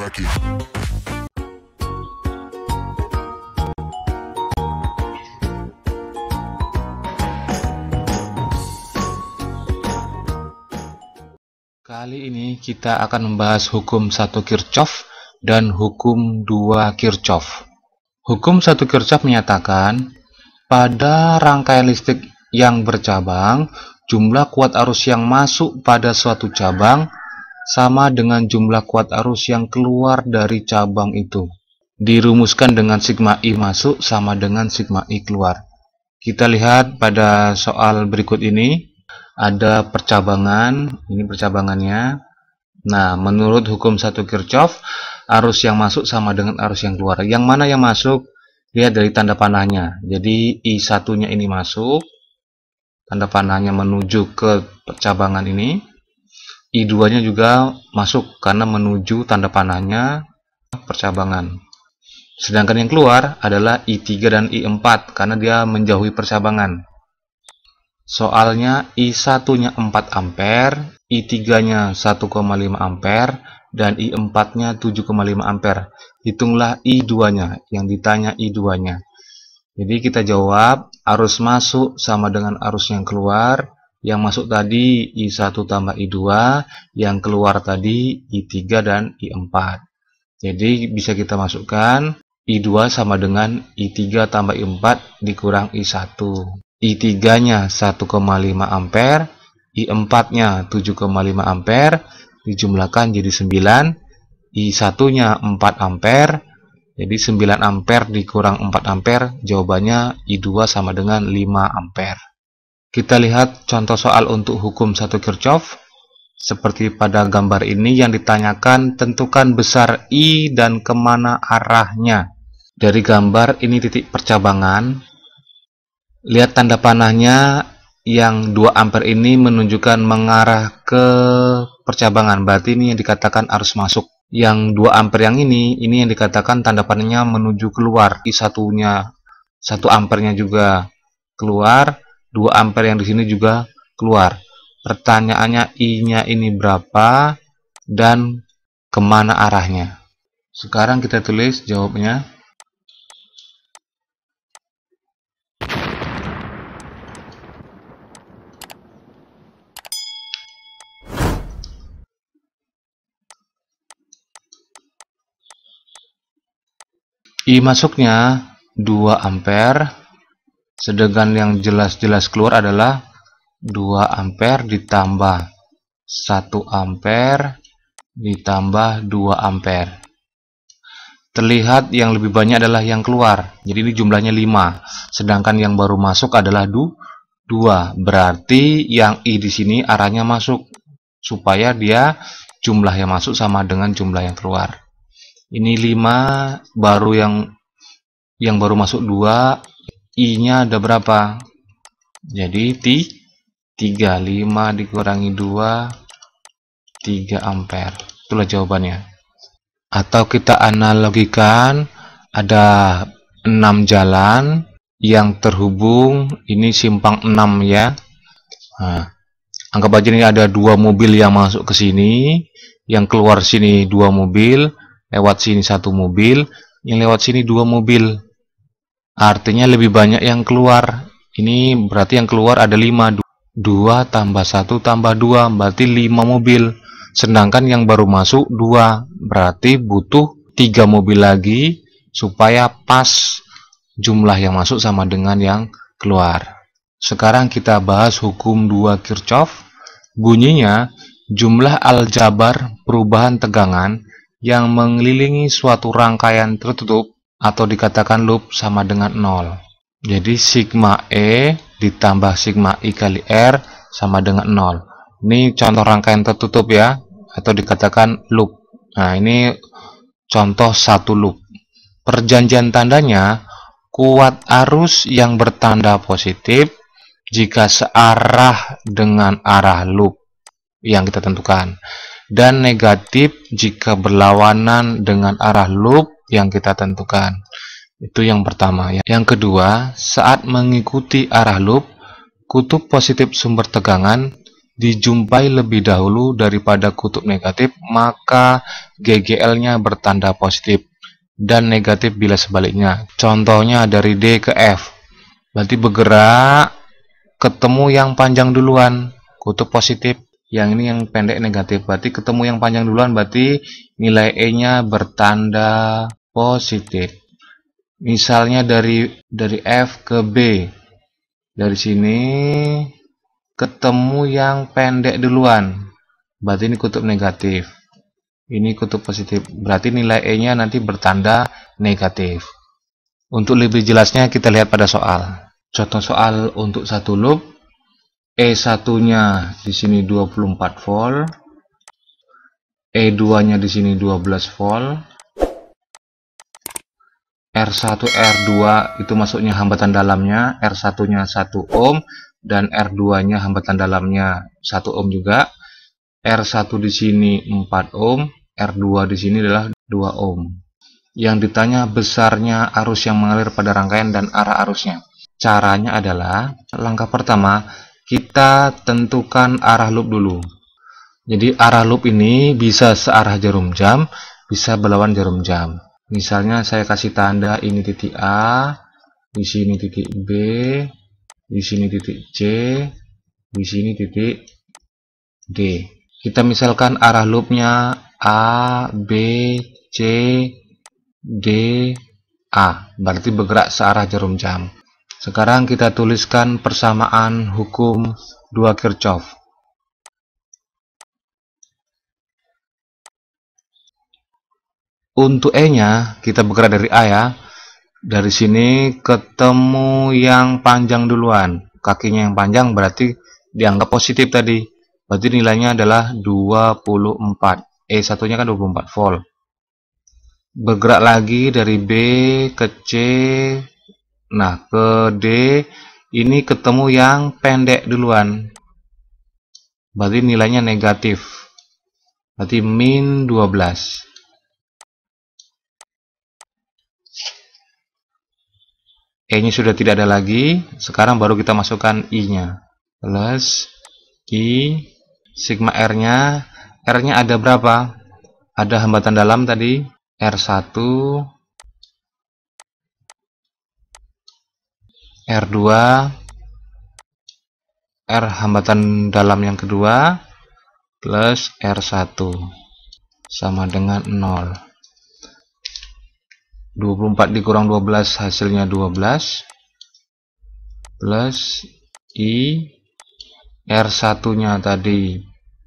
kaki. Kali ini kita akan membahas hukum 1 Kirchhoff dan hukum 2 Kirchhoff. Hukum 1 Kirchhoff menyatakan pada rangkaian listrik yang bercabang, jumlah kuat arus yang masuk pada suatu cabang sama dengan jumlah kuat arus yang keluar dari cabang itu. Dirumuskan dengan sigma I masuk sama dengan sigma I keluar. Kita lihat pada soal berikut ini, ada percabangan, ini percabangannya. Nah, menurut hukum 1 Kirchhoff, arus yang masuk sama dengan arus yang keluar. Yang mana yang masuk? Lihat dari tanda panahnya. Jadi I1-nya ini masuk, tanda panahnya menuju ke percabangan ini. I2-nya juga masuk karena menuju tanda panahnya percabangan. Sedangkan yang keluar adalah I3 dan I4 karena dia menjauhi percabangan. Soalnya I1-nya 4 ampere, I3-nya 1,5 ampere, dan I4-nya 7,5 ampere. Hitunglah I2-nya, yang ditanya I2-nya. Jadi kita jawab, arus masuk sama dengan arus yang keluar. Yang masuk tadi I1 tambah I2, yang keluar tadi I3 dan I4. Jadi bisa kita masukkan I2 sama dengan I3 tambah I4 dikurang I1. I3-nya 1,5 ampere, I4-nya 7,5 ampere, dijumlahkan jadi 9, I1-nya 4 ampere, jadi 9 ampere dikurang 4 ampere, jawabannya I2 sama dengan 5 ampere. Kita lihat contoh soal untuk hukum 1 Kirchhoff. Seperti pada gambar ini yang ditanyakan, tentukan besar I dan kemana arahnya. Dari gambar ini titik percabangan. Lihat tanda panahnya yang 2 ampere ini menunjukkan mengarah ke percabangan. Berarti ini yang dikatakan arus masuk. Yang 2 ampere yang ini yang dikatakan tanda panahnya menuju keluar. I1-nya 1 ampernya juga keluar, 2 ampere yang di sini juga keluar. Pertanyaannya I-nya ini berapa dan kemana arahnya. Sekarang kita tulis jawabnya. I masuknya 2 ampere, sedangkan yang jelas-jelas keluar adalah 2 ampere ditambah 1 ampere ditambah 2 ampere. Terlihat yang lebih banyak adalah yang keluar, jadi ini jumlahnya 5, sedangkan yang baru masuk adalah 2. Berarti yang I di sini arahnya masuk, supaya dia jumlah yang masuk sama dengan jumlah yang keluar. Ini 5, baru yang baru masuk 2, I-nya ada berapa? Jadi 3, 5 dikurangi 2, 3 ampere. Itulah jawabannya. Atau kita analogikan, ada 6 jalan yang terhubung, ini simpang 6 ya. Nah, anggap aja ini ada 2 mobil yang masuk ke sini, yang keluar sini 2 mobil, lewat sini 1 mobil, yang lewat sini 2 mobil. Artinya lebih banyak yang keluar. Ini berarti yang keluar ada 5. 2 tambah 1 tambah 2 berarti 5 mobil. Sedangkan yang baru masuk 2, berarti butuh 3 mobil lagi supaya pas jumlah yang masuk sama dengan yang keluar. Sekarang kita bahas hukum 2 Kirchhoff. Bunyinya, jumlah aljabar perubahan tegangan yang mengelilingi suatu rangkaian tertutup atau dikatakan loop sama dengan 0. Jadi sigma E ditambah sigma I kali R sama dengan 0. Ini contoh rangkaian tertutup ya, atau dikatakan loop. Nah, ini contoh 1 loop. Perjanjian tandanya, kuat arus yang bertanda positif jika searah dengan arah loop yang kita tentukan, dan negatif jika berlawanan dengan arah loop yang kita tentukan. Itu yang pertama. Yang kedua, saat mengikuti arah loop, kutub positif sumber tegangan dijumpai lebih dahulu daripada kutub negatif, maka GGL-nya bertanda positif dan negatif bila sebaliknya. Contohnya dari D ke F, berarti bergerak ketemu yang panjang duluan, kutub positif. Yang ini yang pendek negatif, berarti ketemu yang panjang duluan, berarti nilai E-nya bertanda positif. Misalnya dari F ke B, dari sini ketemu yang pendek duluan, berarti ini kutub negatif, ini kutub positif, berarti nilai E-nya nanti bertanda negatif. Untuk lebih jelasnya kita lihat pada soal. Contoh soal untuk satu loop, E1-nya di sini 24 volt, E2-nya di sini 12 volt, R1 R2 itu masuknya hambatan dalamnya, R1-nya 1 ohm dan R2-nya hambatan dalamnya 1 ohm juga. R1 di sini 4 ohm, R2 di sini adalah 2 ohm. Yang ditanya besarnya arus yang mengalir pada rangkaian dan arah arusnya. Caranya adalah, langkah pertama, kita tentukan arah loop dulu. Jadi arah loop ini bisa searah jarum jam, bisa berlawan jarum jam. Misalnya saya kasih tanda ini titik A, di sini titik B, di sini titik C, di sini titik D. Kita misalkan arah loopnya A, B, C, D, A, berarti bergerak searah jarum jam. Sekarang kita tuliskan persamaan hukum 2 Kirchhoff. Untuk E-nya, kita bergerak dari A ya. Dari sini ketemu yang panjang duluan. Kakinya yang panjang berarti dianggap positif tadi. Berarti nilainya adalah 24. E1-nya kan 24 volt. Bergerak lagi dari B ke C. Nah, ke D. Ini ketemu yang pendek duluan. Berarti nilainya negatif. Berarti min 12. E-nya sudah tidak ada lagi, sekarang baru kita masukkan I-nya. Plus I, sigma R-nya. R-nya ada berapa? Ada hambatan dalam tadi, R1, R2, R hambatan dalam yang kedua, plus R1, sama dengan 0. 24 dikurang 12 hasilnya 12, plus I, R1-nya tadi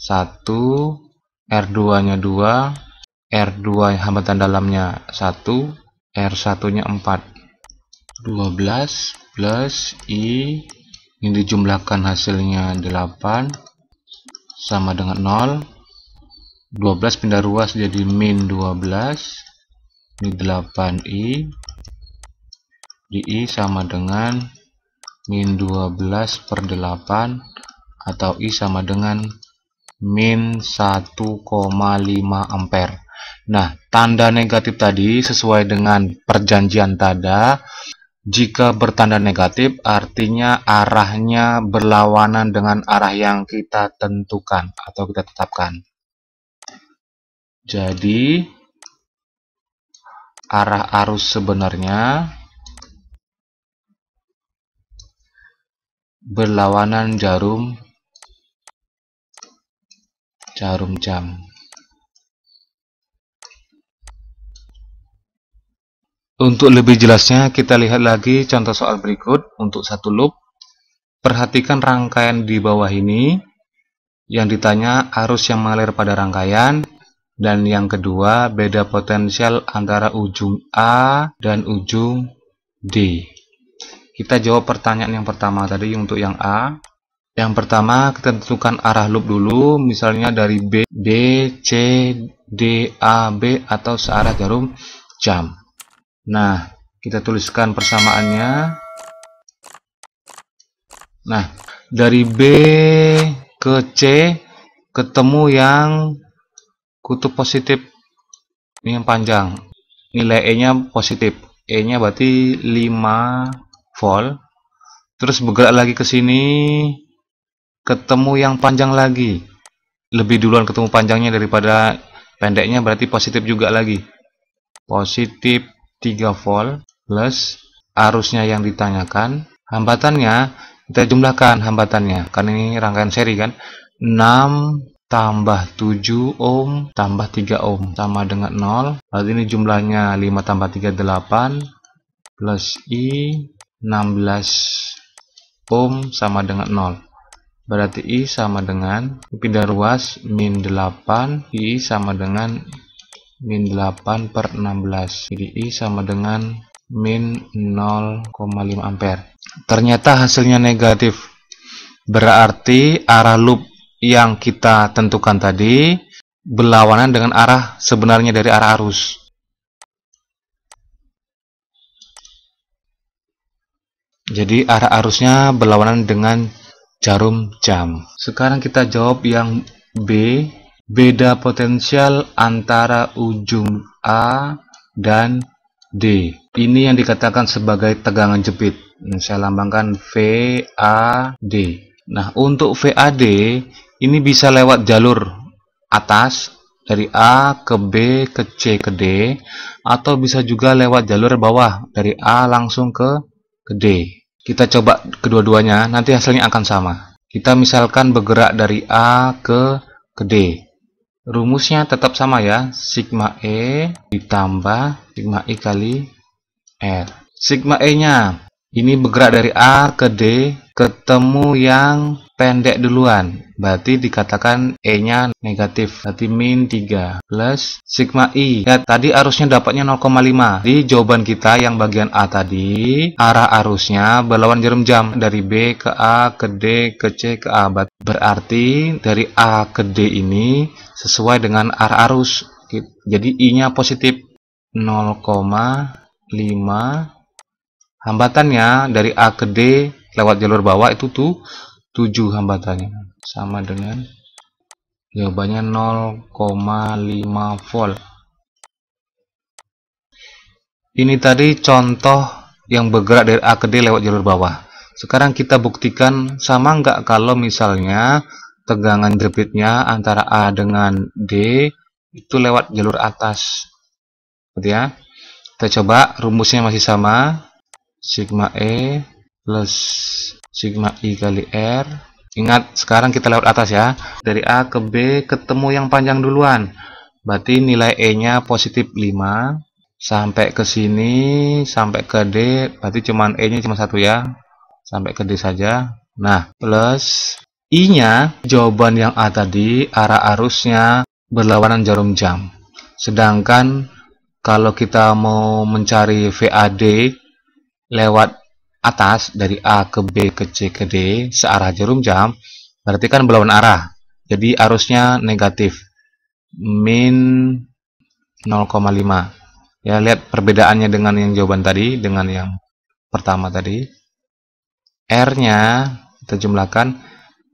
1, R2-nya 2, R2 hambatan dalamnya 1, R1-nya 4. 12 plus I, ini dijumlahkan hasilnya 8, sama dengan 0. 12 pindah ruas jadi min 12. Ini 8i, di I sama dengan min 12 per 8, atau I sama dengan min 1,5 ampere. Nah, tanda negatif tadi sesuai dengan perjanjian tanda. Jika bertanda negatif, artinya arahnya berlawanan dengan arah yang kita tentukan atau kita tetapkan. Jadi, arah arus sebenarnya berlawanan jarum jam. Untuk lebih jelasnya, kita lihat lagi contoh soal berikut untuk satu loop. Perhatikan rangkaian di bawah ini. Yang ditanya arus yang mengalir pada rangkaian. Dan yang kedua, beda potensial antara ujung A dan ujung D. Kita jawab pertanyaan yang pertama tadi untuk yang A. Yang pertama, kita tentukan arah loop dulu, misalnya dari B, C, D, A, B, atau searah jarum jam. Nah, kita tuliskan persamaannya. Nah, dari B ke C, ketemu yang kutub positif, ini yang panjang, nilai E-nya positif, E-nya berarti 5 volt. Terus bergerak lagi ke sini, ketemu yang panjang lagi. Lebih duluan ketemu panjangnya daripada pendeknya, berarti positif juga lagi. Positif 3 volt plus arusnya yang ditanyakan. Hambatannya kita jumlahkan hambatannya, karena ini rangkaian seri kan. 6 tambah 7 ohm tambah 3 ohm sama dengan 0. Berarti ini jumlahnya 5 tambah 3 8 plus I 16 ohm sama dengan 0. Berarti I sama dengan, pindah ruas, min 8, I sama dengan min 8 per 16. Jadi I sama dengan min 0,5 ampere. Ternyata hasilnya negatif. Berarti arah loop yang kita tentukan tadi berlawanan dengan arah sebenarnya dari arah arus. Jadi arah arusnya berlawanan dengan jarum jam. Sekarang kita jawab yang B. Beda potensial antara ujung A dan D. Ini yang dikatakan sebagai tegangan jepit. Saya lambangkan VAD. Nah, untuk VAD ini bisa lewat jalur atas dari A ke B ke C ke D, atau bisa juga lewat jalur bawah dari A langsung ke D. Kita coba kedua-duanya, nanti hasilnya akan sama. Kita misalkan bergerak dari A ke D. Rumusnya tetap sama ya, sigma E ditambah sigma I kali R. Sigma E nya ini bergerak dari A ke D, ketemu yang pendek duluan, berarti dikatakan E nya negatif, berarti min 3 plus sigma I. Ya, tadi arusnya dapatnya 0,5. Di jawaban kita yang bagian A tadi, arah arusnya berlawan jarum jam dari B ke A ke D ke C ke A. Berarti dari A ke D ini sesuai dengan arah arus. Jadi I nya positif 0,5. Hambatannya dari A ke D lewat jalur bawah itu tuh 7 hambatannya, sama dengan jawabannya 0,5 volt. Ini tadi contoh yang bergerak dari A ke D lewat jalur bawah. Sekarang kita buktikan sama nggak kalau misalnya tegangan jepitnya antara A dengan D itu lewat jalur atas. Gitu ya. Kita coba, rumusnya masih sama. Sigma E plus sigma I kali R. Ingat, sekarang kita lewat atas ya. Dari A ke B ketemu yang panjang duluan. Berarti nilai E nya positif 5. Sampai ke sini, sampai ke D, berarti cuman E nya cuma 1 ya. Sampai ke D saja. Nah, plus I nya, jawaban yang A tadi, arah arusnya berlawanan jarum jam. Sedangkan kalau kita mau mencari VAD lewat atas dari A ke B ke C ke D searah jarum jam, berarti kan berlawan arah. Jadi arusnya negatif, min 0,5. Ya, lihat perbedaannya dengan yang jawaban tadi, dengan yang pertama tadi. R-nya kita jumlahkan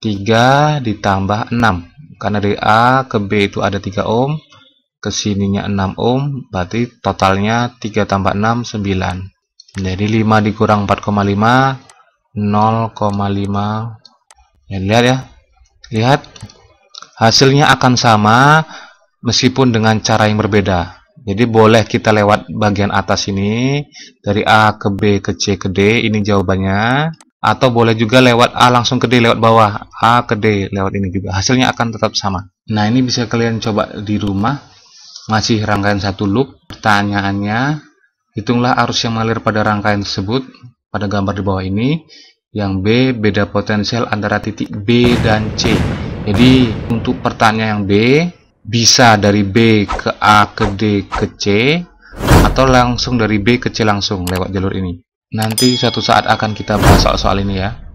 3 ditambah 6. Karena dari A ke B itu ada 3 ohm, ke sininya 6 ohm, berarti totalnya 3 tambah 6 9. Jadi 5 dikurang 4,5, 0,5. Ya, lihat ya. Lihat. Hasilnya akan sama meskipun dengan cara yang berbeda. Jadi boleh kita lewat bagian atas ini, dari A ke B ke C ke D, ini jawabannya. Atau boleh juga lewat A langsung ke D lewat bawah, A ke D lewat ini juga. Hasilnya akan tetap sama. Nah, ini bisa kalian coba di rumah. Masih rangkaian satu loop. Pertanyaannya, hitunglah arus yang mengalir pada rangkaian tersebut pada gambar di bawah ini. Yang B, beda potensial antara titik B dan C. Jadi untuk pertanyaan yang B, bisa dari B ke A ke D ke C, atau langsung dari B ke C langsung lewat jalur ini. Nanti suatu saat akan kita bahas soal-soal ini ya.